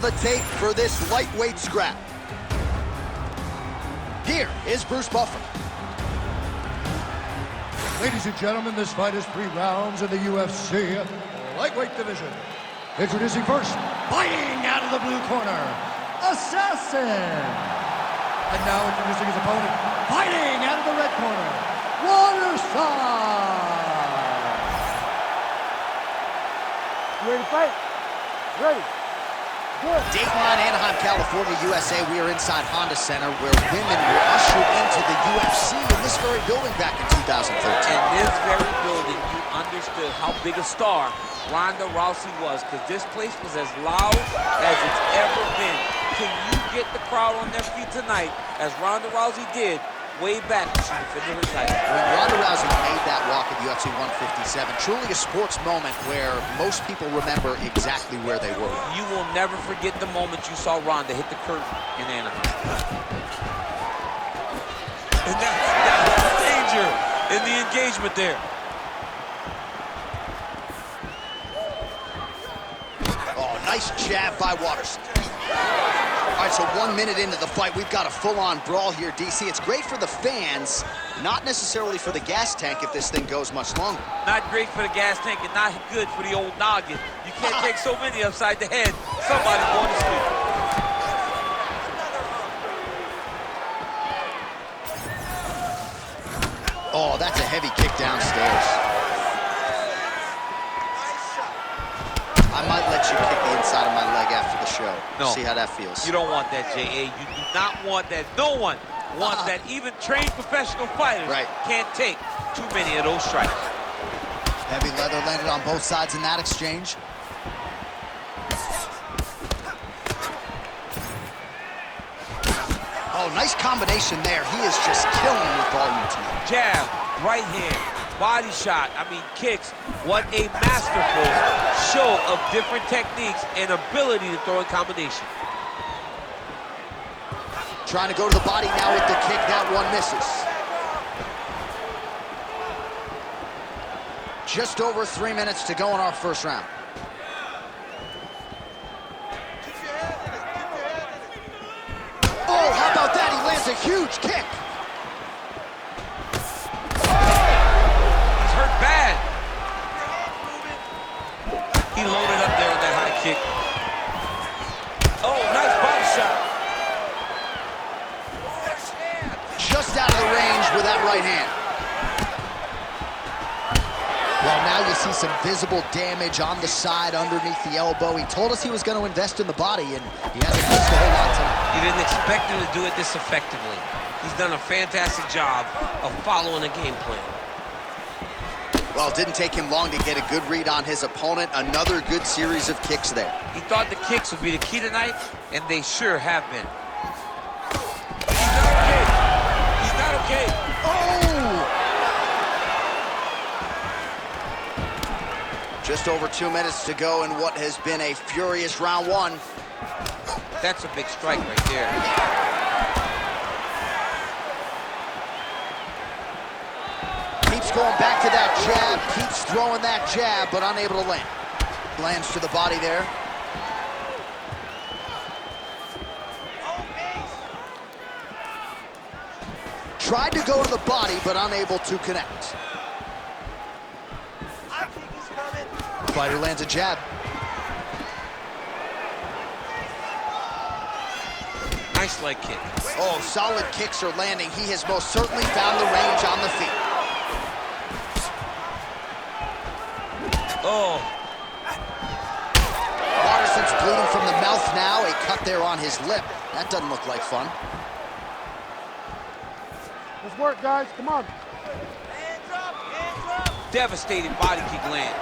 The tape for this lightweight scrap. Here is Bruce Buffer. Ladies and gentlemen, this fight is 3 rounds in the UFC lightweight division. Introducing first, fighting out of the blue corner, Assassin. And now introducing his opponent, fighting out of the red corner, Waterside. You ready to fight? Ready. Good. Dateline, Anaheim, California, USA. We are inside Honda Center where women were ushered into the UFC in this very building back in 2013. In this very building, you understood how big a star Ronda Rousey was, because this place was as loud as it's ever been. Can you get the crowd on their feet tonight, as Ronda Rousey did way back when she defended her title? When Ronda Rousey made that walk at UFC 157, truly a sports moment where most people remember exactly where they were. You will never forget the moment you saw Ronda hit the curtain in Anaheim. And that's the danger in the engagement there. Oh, nice jab by Waterside. All right, so 1 minute into the fight, we've got a full-on brawl here, DC. It's great for the fans, not necessarily for the gas tank if this thing goes much longer. Not great for the gas tank and not good for the old noggin. You can't take so many upside the head. Somebody's going to sleep. Oh, that's a heavy kick downstairs. I might let you kick the inside of my leg after the show. No. See how that feels. You don't want that, J.A. You do not want that. No one wants that. Even trained professional fighters can't take too many of those strikes. Heavy leather landed on both sides in that exchange. Oh, nice combination there. He is just killing with volume tonight. Jab, right hand, body shot, kicks. What a masterful show of different techniques and ability to throw in combination. Trying to go to the body now with the kick. That one misses. Just over 3 minutes to go in our first round. Oh, how about that? He lands a huge kick. He's hurt bad. He loaded up there with that high kick. Oh, nice body shot. Just out of the range with that right hand. Well, now you see some visible damage on the side underneath the elbow. He told us he was going to invest in the body, and he hasn't missed a whole lot tonight. You didn't expect him to do it this effectively. He's done a fantastic job of following a game plan. Well, it didn't take him long to get a good read on his opponent. Another good series of kicks there. He thought the kicks would be the key tonight, and they sure have been. He's not okay. He's not okay. Oh! Just over 2 minutes to go in what has been a furious round one. That's a big strike right there. Keeps going back to that jab, keeps throwing that jab, but unable to land. Lands to the body there. Tried to go to the body, but unable to connect. Fighter lands a jab. Nice leg kick. Oh, solid kicks are landing. He has most certainly found the range on the feet. Oh. Waterson's bleeding from the mouth now. A cut there on his lip. That doesn't look like fun. Let's work, guys. Come on. Hands up, hands up. Devastating body kick land.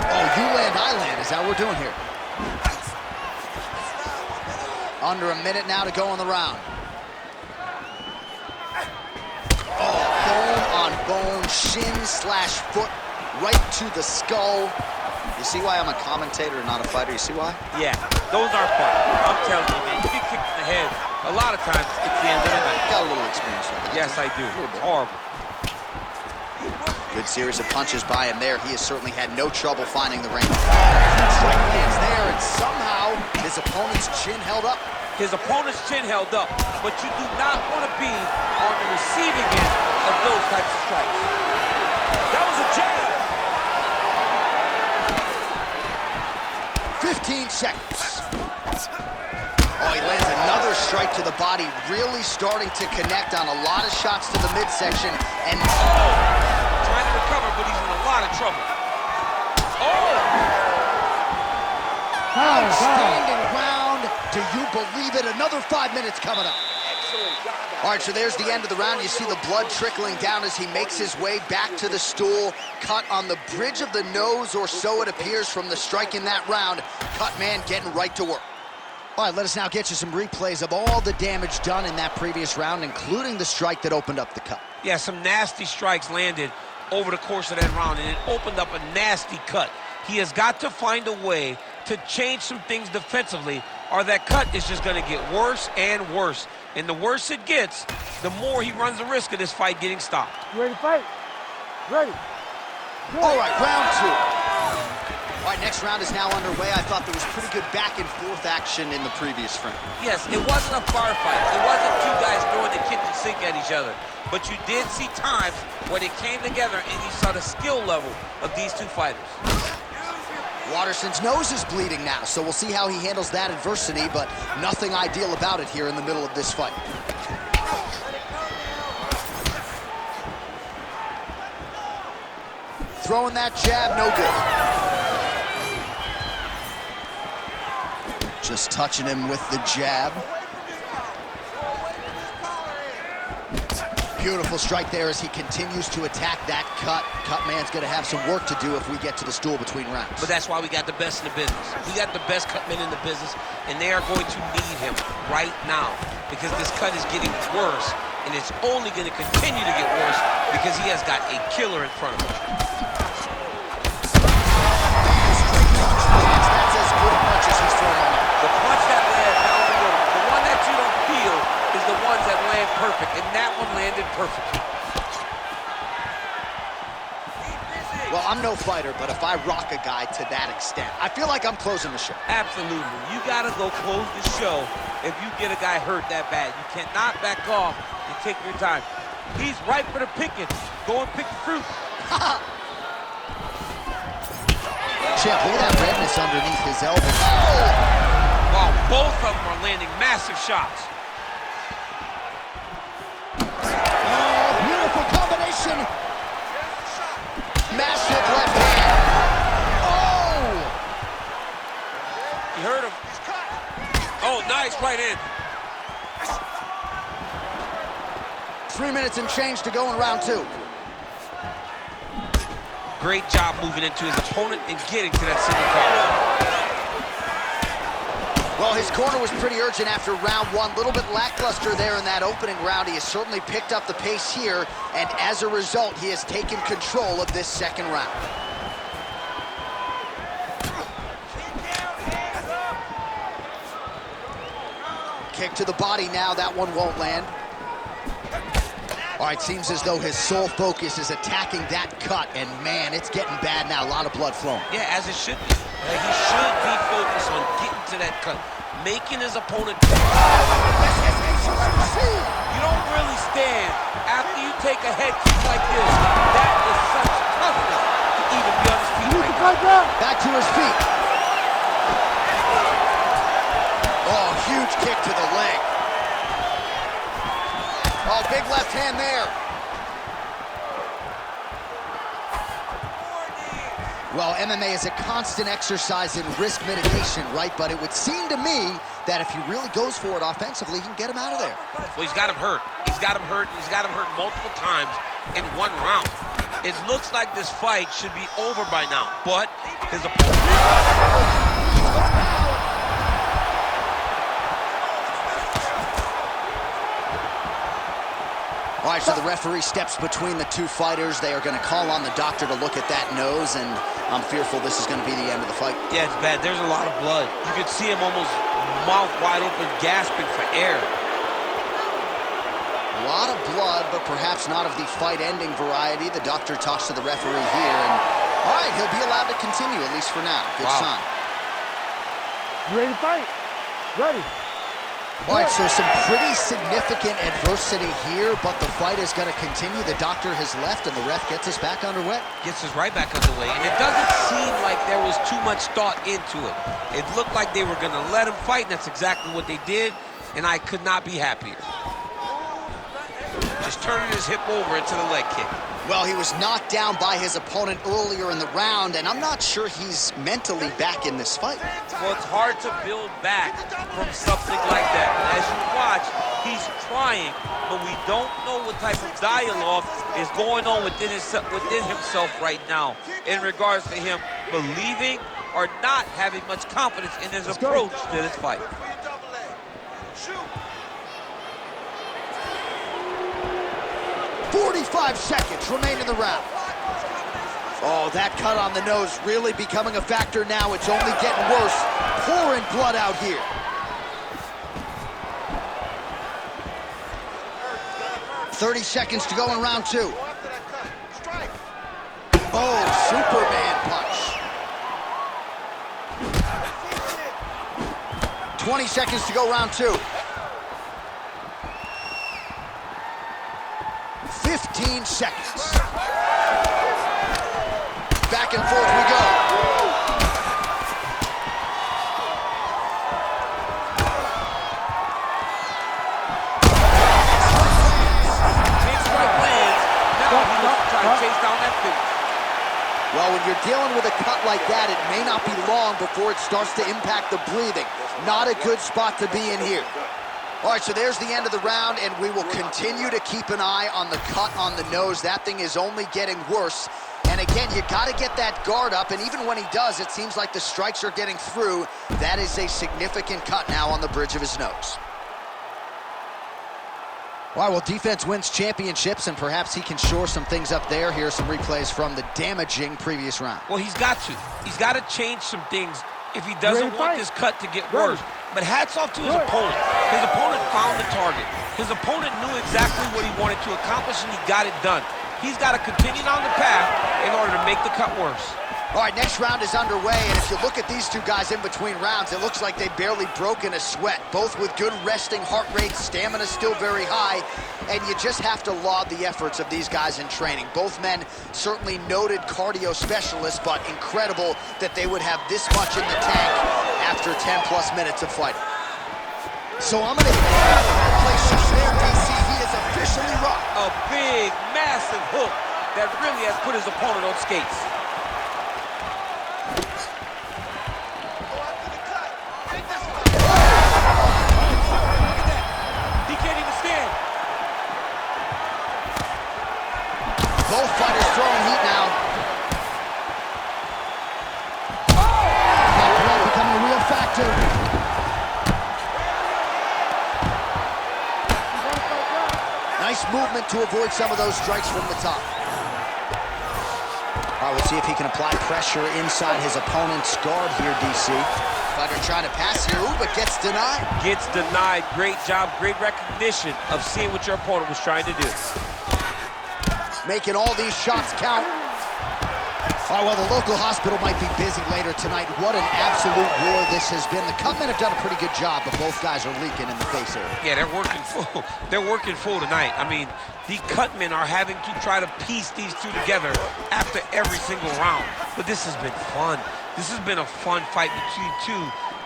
Oh, you land, I land. Is that what we're doing here? Under a minute now to go in the round. Oh, bone on bone, shin slash foot, right to the skull. You see why I'm a commentator and not a fighter? You see why? Yeah, those are fun. I'm telling you, man, you get kicked in the head, a lot of times it's the end of the night. Got a little experience with that. Yes, I do. A little bit. Horrible. Good series of punches by him there. He has certainly had no trouble finding the range. Strike lands there, and somehow his opponent's chin held up. His opponent's chin held up, but you do not want to be on the receiving end of those types of strikes. That was a jab. 15 seconds. Oh, he lands another strike to the body, really starting to connect on a lot of shots to the midsection. And trying to recover, but he's in a lot of trouble. Outstanding round. Do you believe it? Another 5 minutes coming up. All right, so there's the end of the round. You see the blood trickling down as he makes his way back to the stool. Cut on the bridge of the nose, or so it appears from the strike in that round. Cut man getting right to work. All right, let us now get you some replays of all the damage done in that previous round, including the strike that opened up the cut. Yeah, some nasty strikes landed over the course of that round, and it opened up a nasty cut. He has got to find a way to change some things defensively, or that cut is just going to get worse and worse. And the worse it gets, the more he runs the risk of this fight getting stopped. You ready to fight? Ready. Good. All right, round two. All right, next round is now underway. I thought there was pretty good back and forth action in the previous frame. Yes, it wasn't a firefight. It wasn't two guys throwing the kitchen sink at each other. But you did see times when it came together and you saw the skill level of these two fighters. Waterson's nose is bleeding now, so we'll see how he handles that adversity, but nothing ideal about it here in the middle of this fight. Throwing that jab, no good. Just touching him with the jab. Beautiful strike there as he continues to attack that cut. Cut man's gonna have some work to do if we get to the stool between rounds. But that's why we got the best in the business. We got the best cut men in the business, and they are going to need him right now because this cut is getting worse, and it's only gonna continue to get worse because he has got a killer in front of him. That's as good a punch as he's thrown on him. The punch that lands down the middle, the one that you don't feel is the ones that land perfect, and that one landed perfectly. Well, I'm no fighter, but if I rock a guy to that extent, I feel like I'm closing the show. Absolutely. You gotta go close the show if you get a guy hurt that bad. You cannot back off and take your time. He's ripe for the picking. Go and pick the fruit. Champ, look at that redness underneath his elbow. Oh! Wow, both of them are landing massive shots. Oh, beautiful combination. Massive left hand. Oh! You heard him. Oh, nice right in. 3 minutes and change to go in round two. Great job moving into his opponent and getting to that single call. Well, his corner was pretty urgent after round one. A little bit lackluster there in that opening round. He has certainly picked up the pace here, and as a result, he has taken control of this second round. Kick to the body now. That one won't land. All right, seems as though his sole focus is attacking that cut, and man, it's getting bad now. A lot of blood flowing. Yeah, as it should be. Like, he should be focused on getting to that cut, making his opponent. You don't really stand after you take a head kick like this. That is such toughness to even be on his feet right now. Back to his feet. Oh, huge kick to the leg. Oh, big left hand there. Well, MMA is a constant exercise in risk mitigation, right? But it would seem to me that if he really goes for it offensively, he can get him out of there. Well, he's got him hurt. He's got him hurt. He's got him hurt multiple times in one round. It looks like this fight should be over by now, but his opponent... All right, so the referee steps between the two fighters. They are going to call on the doctor to look at that nose, and I'm fearful this is going to be the end of the fight. Yeah, it's bad. There's a lot of blood. You could see him almost mouth wide open, gasping for air. A lot of blood, but perhaps not of the fight-ending variety. The doctor talks to the referee here, and all right, he'll be allowed to continue, at least for now. Good sign. You ready to fight? Ready. All right, so some pretty significant adversity here, but the fight is going to continue. The doctor has left, and the ref gets us back underway. Gets us right back underway, and it doesn't seem like there was too much thought into it. It looked like they were going to let him fight, and that's exactly what they did, and I could not be happier. Just turning his hip over into the leg kick. Well, he was knocked down by his opponent earlier in the round, and I'm not sure he's mentally back in this fight. Well, it's hard to build back from something like that. As you watch, he's trying, but we don't know what type of dialogue is going on within himself right now in regards to him believing or not having much confidence in his approach to this fight. 45 seconds remain in the round. Oh, that cut on the nose really becoming a factor now. It's only getting worse. Pouring blood out here. .30 seconds to go in round 2. Oh, Superman punch. 20 seconds to go round 2. 15 seconds. Back and forth we go. Big strike lands. Now he looks to try to chase down that finish. Well, when you're dealing with a cut like that, it may not be long before it starts to impact the breathing. Not a good spot to be in here. All right, so there's the end of the round, and we will continue to keep an eye on the cut on the nose. That thing is only getting worse. And again, you got to get that guard up, and even when he does, it seems like the strikes are getting through. That is a significant cut now on the bridge of his nose. All right, well, defense wins championships, and perhaps he can shore some things up there. Here are some replays from the damaging previous round. Well, he's got to. He's got to change some things if he doesn't want this cut to get worse. But hats off to his opponent. His opponent found the target. His opponent knew exactly what he wanted to accomplish, and he got it done. He's got to continue down the path in order to make the cut worse. All right, next round is underway, and if you look at these two guys in between rounds, it looks like they barely broken a sweat, both with good resting heart rates, stamina still very high, and you just have to laud the efforts of these guys in training. Both men certainly noted cardio specialists, but incredible that they would have this much in the tank after 10-plus minutes of fighting. So I'm going to place there, DC. He is officially rocked. A big, massive hook that really has put his opponent on skates. Both fighters throwing heat now. Blood becoming a real factor. Nice movement to avoid some of those strikes from the top. All right, we'll see if he can apply pressure inside his opponent's guard here, DC. Fighter trying to pass here, but gets denied. Gets denied. Great job, great recognition of seeing what your opponent was trying to do. Making all these shots count. Oh, well, the local hospital might be busy later tonight. What an absolute war this has been. The Cutmen have done a pretty good job, but both guys are leaking in the face area. Yeah, they're working full. They're working full tonight. I mean, the Cutmen are having to try to piece these two together after every single round. But this has been fun. This has been a fun fight between two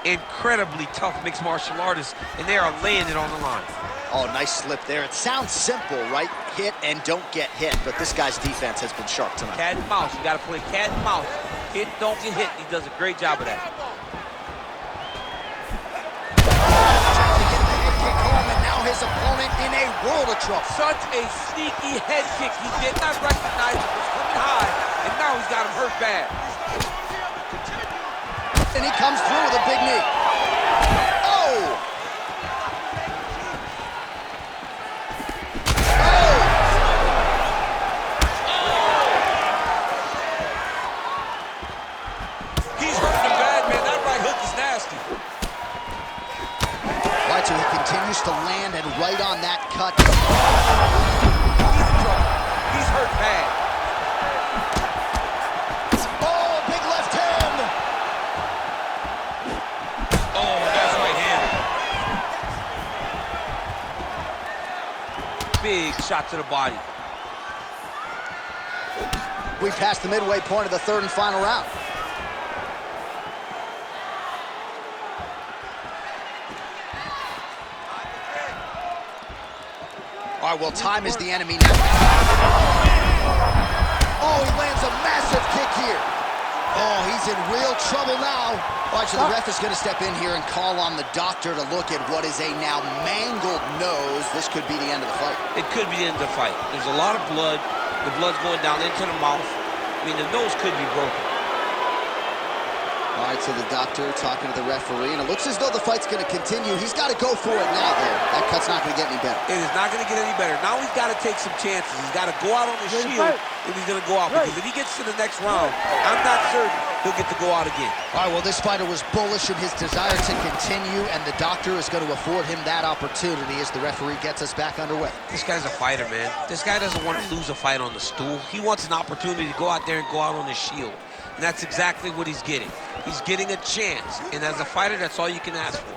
incredibly tough mixed martial artists, and they are laying it on the line. Oh, nice slip there. It sounds simple, right? Hit and don't get hit, but this guy's defense has been sharp tonight. Cat and mouse. You got to play cat and mouse. Hit, don't get hit. He does a great job of that. Trying to get the head kick home, and now his opponent in a world of trouble. Such a sneaky head kick. He did not recognize it was coming high, and now he's got him hurt bad. And he comes through with a big knee. Oh! He's hurting him bad, man. That right hook is nasty. Right, so he continues managed to land and right on that cut. He's in trouble. He's hurt bad. Oh, big left hand. Oh, that's right hand. Big shot to the body. We passed the midway point of the third and final round. All right, well, time is the enemy now. Oh, he lands a massive kick here. Oh, he's in real trouble now. All right, so the ref is going to step in here and call on the doctor to look at what is a now mangled nose. This could be the end of the fight. It could be the end of the fight. There's a lot of blood. The blood's going down into the mouth. I mean, the nose could be broken. All right, so the doctor talking to the referee, and it looks as though the fight's going to continue. He's got to go for it now, though. That cut's not going to get any better. It is not going to get any better. Now he's got to take some chances. He's got to go out on the shield if he's going to go out. Because if he gets to the next round, I'm not certain he'll get to go out again. All right, well, this fighter was bullish in his desire to continue, and the doctor is going to afford him that opportunity as the referee gets us back underway. This guy's a fighter, man. This guy doesn't want to lose a fight on the stool. He wants an opportunity to go out there and go out on the shield. And that's exactly what he's getting. He's getting a chance. And as a fighter, that's all you can ask for.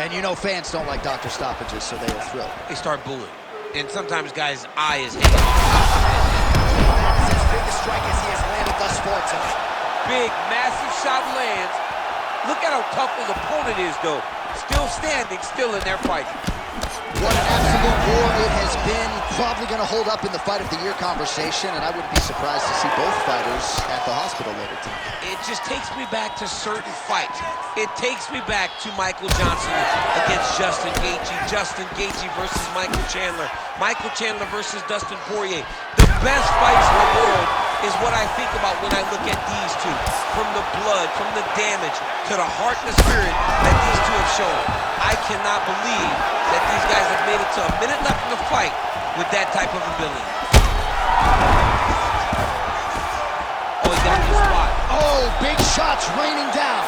And you know fans don't like doctor stoppages, so they will thrill. They start booing. And sometimes guys' eye is hanging off. That's his biggest strike as he has landed thus far tonight. Big, massive shot lands. Look at how tough his opponent is, though. Still standing, still in their fight. What an absolute war it has been. Probably going to hold up in the Fight of the Year conversation, and I wouldn't be surprised to see both fighters at the hospital later tonight. It just takes me back to certain fights. It takes me back to Michael Johnson against Justin Gaethje. Justin Gaethje versus Michael Chandler. Michael Chandler versus Dustin Poirier. The best fights in the world is what I think about when I look at these two. From the blood, from the damage, to the heart and the spirit that these two have shown. I cannot believe that these guys have made it to a minute left in the fight with that type of ability. Oh, he got the spot. Oh, big shots raining down.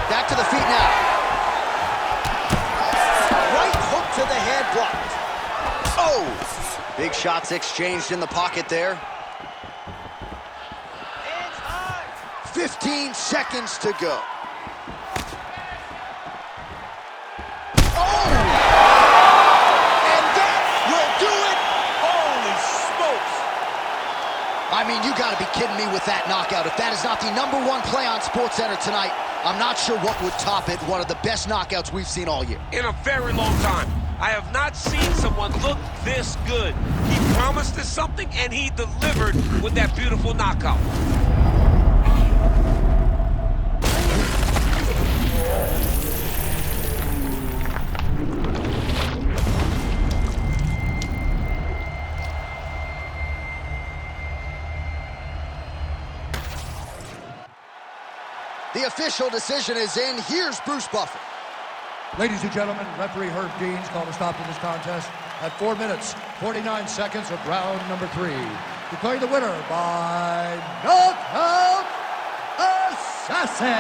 Back to the feet now. Right hook to the head blocked. Oh, big shots exchanged in the pocket there. 15 seconds to go. Oh! And that will do it. Holy smokes! I mean, you gotta be kidding me with that knockout. If that is not the #1 play on SportsCenter tonight, I'm not sure what would top it. One of the best knockouts we've seen all year. In a very long time. I have not seen someone look this good. He promised us something, and he delivered with that beautiful knockout. The official decision is in. Here's Bruce Buffer. Ladies and gentlemen, referee Herb Deans called a stop to this contest at 4 minutes, 49 seconds of round number 3. Declaring the winner by knockout assassin.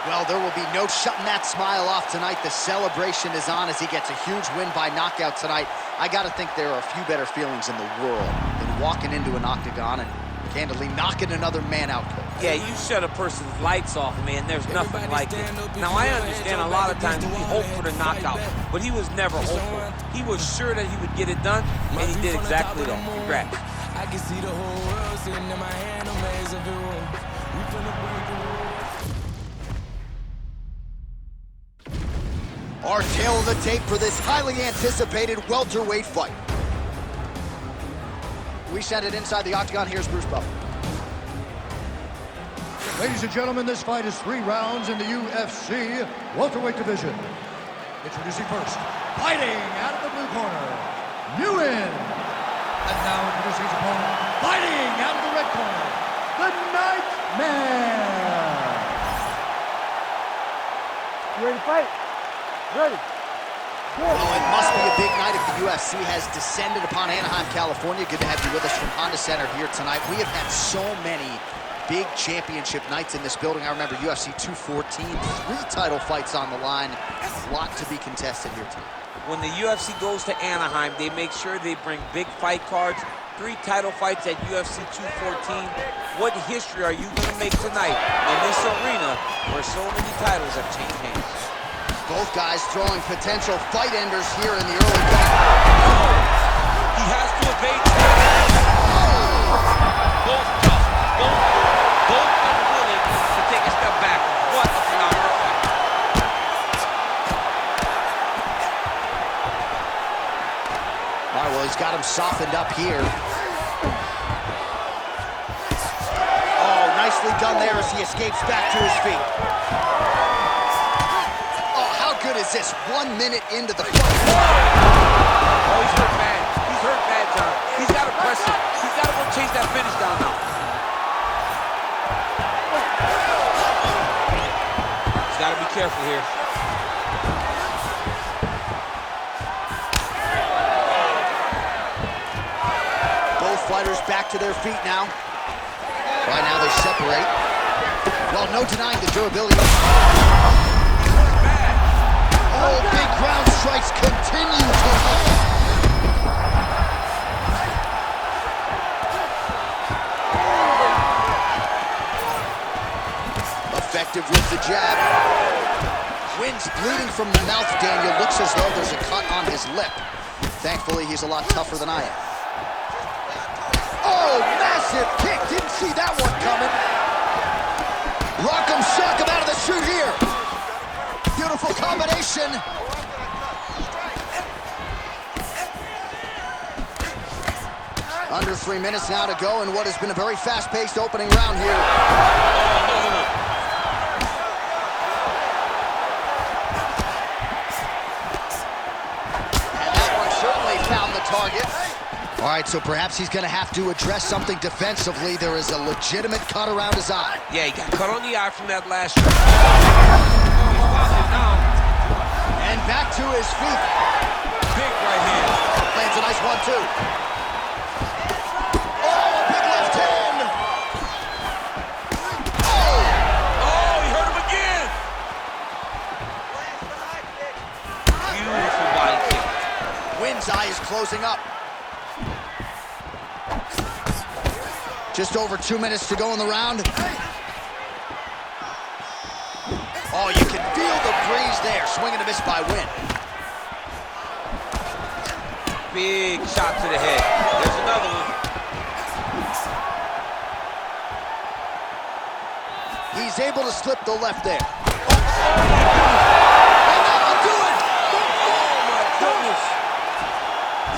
Well, there will be no shutting that smile off tonight. The celebration is on as he gets a huge win by knockout tonight. I got to think there are a few better feelings in the world than walking into an octagon and candidly knocking another man out cold. Yeah, you shut a person's lights off, man. There's nothing like it. Now, I understand a lot of times we hope for the knockout, but he was never hopeful. He was sure that he would get it done, and he did exactly that. Congrats. I can see the whole world sitting in my hand, no maze of it. We finna break the rules. Our tail of the tape for this highly anticipated welterweight fight. We send it inside the octagon. Here's Bruce Buffer. Ladies and gentlemen, this fight is 3 rounds in the UFC welterweight division. Introducing first, fighting out of the blue corner, Nguyen. And now introducing his opponent, fighting out of the red corner, the Nightmare. You ready to fight? Ready. Well, it must be a big night if the UFC has descended upon Anaheim, California. Good to have you with us from Honda Center here tonight. We have had so many big championship nights in this building. I remember UFC 214, 3 title fights on the line. A lot to be contested here tonight. When the UFC goes to Anaheim, they make sure they bring big fight cards. 3 title fights at UFC 214. What history are you going to make tonight in this arena where so many titles have changed hands? Both guys throwing potential fight enders here in the early going. He has to evade. Both tough. Both unwilling to take a step back. What a phenomenal fight. All right, well, he's got him softened up here. Oh, nicely done there as he escapes back to his feet. Oh, how good is this? 1 minute into the fight. Oh, he's hurt bad. He's hurt bad, John. He's got to press it. He's got to go chase that finish down now. He's got to be careful here. Both fighters back to their feet now. Right now they separate. Well, no denying the durability. Oh, big ground strikes continue to hold. Effective with the jab. Wynn's bleeding from the mouth, Daniel. Looks as though there's a cut on his lip. Thankfully, he's a lot tougher than I am. Oh, massive kick. Didn't see that one coming. Rock'em shock him out of the chute here. Beautiful combination. Under 3 minutes now to go in what has been a very fast-paced opening round here. And that one certainly found the target. All right, so perhaps he's going to have to address something defensively. There is a legitimate cut around his eye. Yeah, he got cut on the eye from that last shot. And back to his feet. Big right hand. Lands a nice one, too. Oh, a big left hand. Oh, he hurt him again. Beautiful body kick. Wynn's eye is closing up. Just over 2 minutes to go in the round. Oh, you can feel the breeze there. Swing and a miss by Wynn. Big shot to the head. There's another one. He's able to slip the left there.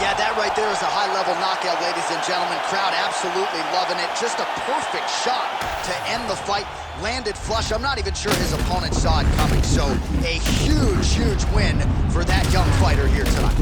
Yeah, that right there is a high-level knockout, ladies and gentlemen. Crowd absolutely loving it. Just a perfect shot to end the fight. Landed flush. I'm not even sure his opponent saw it coming. So a huge, huge win for that young fighter here tonight.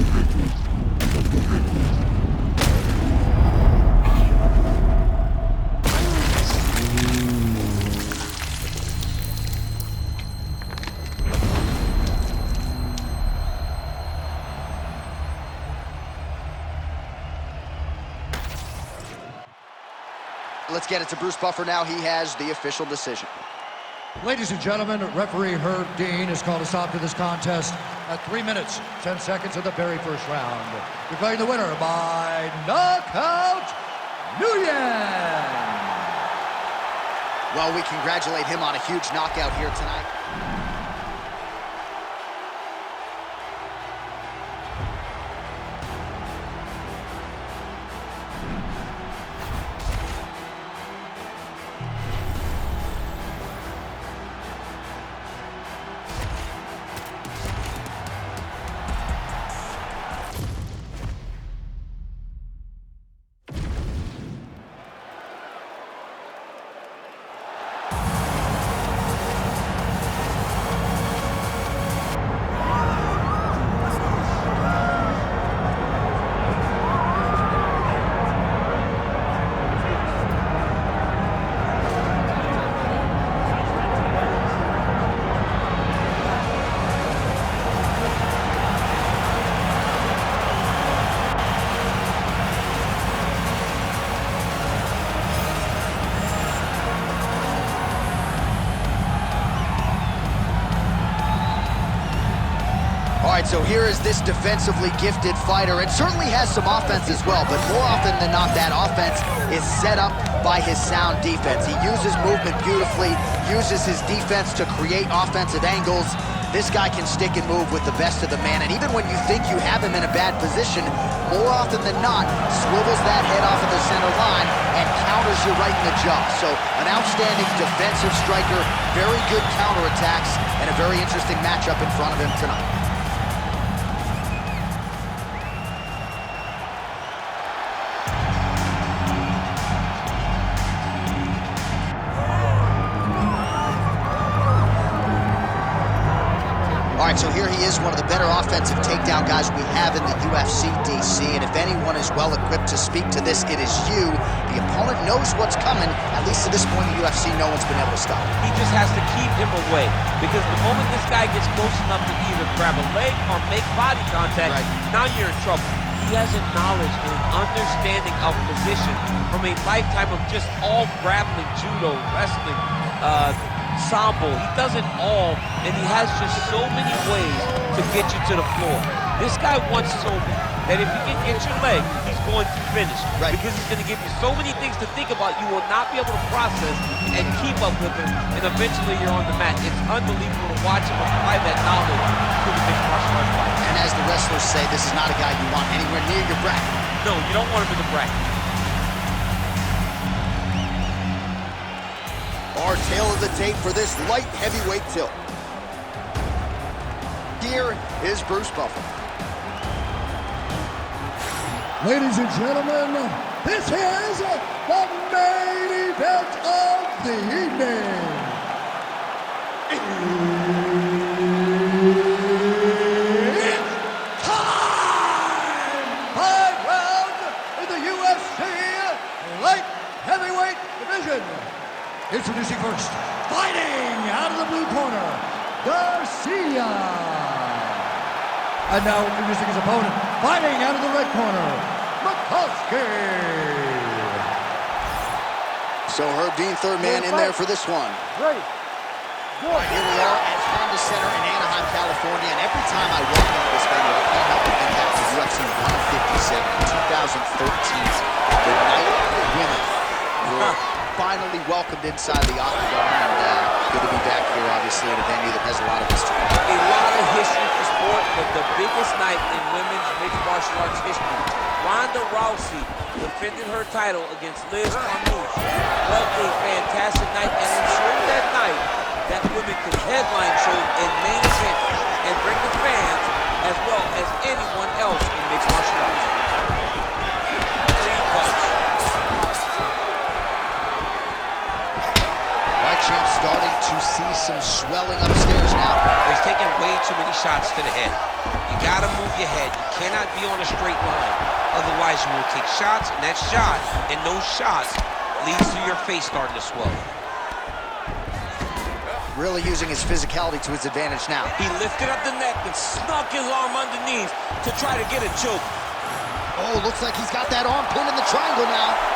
Let's get it to Bruce Buffer now. He has the official decision. Ladies and gentlemen, referee Herb Dean has called a stop to this contest at 3 minutes, 10 seconds of the very first round. Declaring the winner by knockout, Nguyen. Well, we congratulate him on a huge knockout here tonight. right, so here is this defensively gifted fighter, and certainly has some offense as well, but more often than not, that offense is set up by his sound defense. He uses movement beautifully, uses his defense to create offensive angles. This guy can stick and move with the best of the man, and even when you think you have him in a bad position, more often than not, swivels that head off of the center line and counters you right in the jaw. So an outstanding defensive striker, very good counterattacks, and a very interesting matchup in front of him tonight. All right, so here he is, one of the better offensive takedown guys we have in the UFC, DC, and if anyone is well-equipped to speak to this, it is you. The opponent knows what's coming. At least to this point in the UFC, no one's been able to stop him. He just has to keep him away, because the moment this guy gets close enough to either grab a leg or make body contact, now you're in trouble. He has a knowledge and an understanding of position from a lifetime of just all grappling, judo, wrestling, sambo. He does it all, and he has just so many ways to get you to the floor. This guy once told me that if he can get your leg, he's going to finish. Because he's going to give you so many things to think about, you will not be able to process and keep up with him, and eventually you're on the mat. It's unbelievable to watch him apply that knowledge to the mixed martial arts fight. And as the wrestlers say, this is not a guy you want anywhere near your bracket. No, you don't want him in the bracket. Our tail of the tape for this light heavyweight tilt. Here is Bruce Buffer. Ladies and gentlemen, this is the main event of the evening. It's time! 5 rounds in the UFC light heavyweight division. Introducing first, fighting out of the blue corner, Garcia. And now introducing his opponent, fighting out of the red corner, Makowski. So Herb Dean, third man in there for this one. Ready. All right, here we are at Honda Center in Anaheim, California, and every time I walk into this venue, I can't help but think back to UFC 157 in 2013. The night women were finally welcomed inside the Octagon, and good to be back here, obviously, in a venue that has a lot of history. A lot of history for sport, but the biggest night in women's mixed martial arts history. Ronda Rousey defended her title against Liz Carmouche. What a fantastic night, and ensured that night that women could headline shows and main event and bring the fans as well as anyone else in mixed martial arts. Clean punch. Champ starting to see some swelling upstairs now. He's taking way too many shots to the head. You gotta move your head. You cannot be on a straight line. Otherwise, you will take shots, and that shot and those shots leads to your face starting to swell. Really using his physicality to his advantage now. He lifted up the neck and snuck his arm underneath to try to get a choke. Oh, looks like he's got that arm pinned in the triangle now.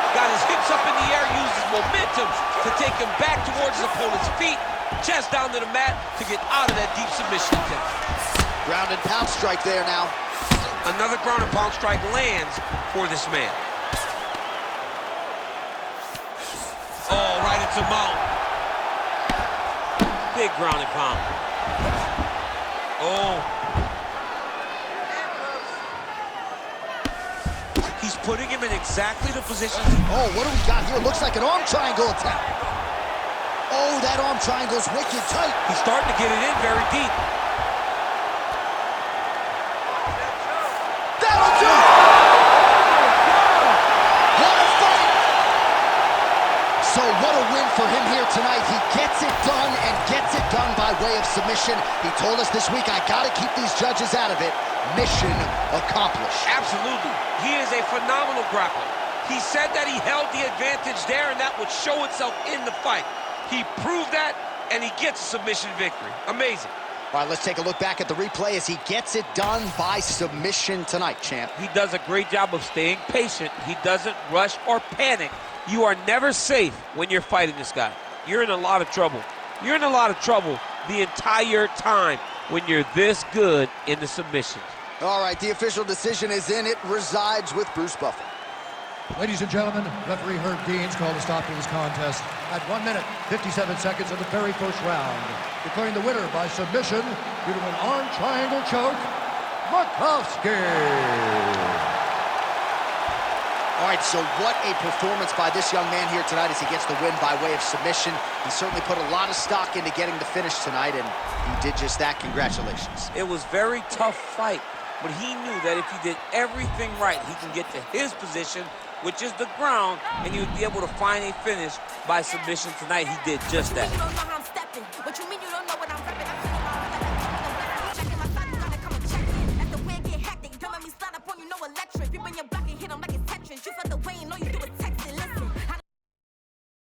Got his hips up in the air, used his momentum to take him back towards his opponent's feet, chest down to the mat to get out of that deep submission attempt. Ground and pound strike there now. Another ground and pound strike lands for this man. Oh, right into mount. Big ground and pound. Oh. He's putting him in exactly the position. Oh, what do we got here? Looks like an arm triangle attack. Oh, that arm triangle's wicked tight. He's starting to get it in very deep. That'll do it! What a fight! So what a win for him here tonight. He gets it done and gets it done by way of submission. He told us this week, I gotta keep these judges out of it. Mission accomplished. Absolutely. He is a phenomenal grappler. He said that he held the advantage there and that would show itself in the fight. He proved that, and he gets a submission victory. Amazing. All right, let's take a look back at the replay as he gets it done by submission tonight, champ. He does a great job of staying patient. He doesn't rush or panic. You are never safe when you're fighting this guy. You're in a lot of trouble. You're in a lot of trouble the entire time when you're this good in the submissions. All right, the official decision is in. It resides with Bruce Buffer. Ladies and gentlemen, referee Herb Deans called a stop to this contest at 1 minute, 57 seconds of the very first round, declaring the winner by submission due to an arm triangle choke, Makowski. All right, so what a performance by this young man here tonight as he gets the win by way of submission. He certainly put a lot of stock into getting the finish tonight, and he did just that. Congratulations. It was a very tough fight, but he knew that if he did everything right, he can get to his position, which is the ground, and he would be able to find a finish by submission tonight. He did just that.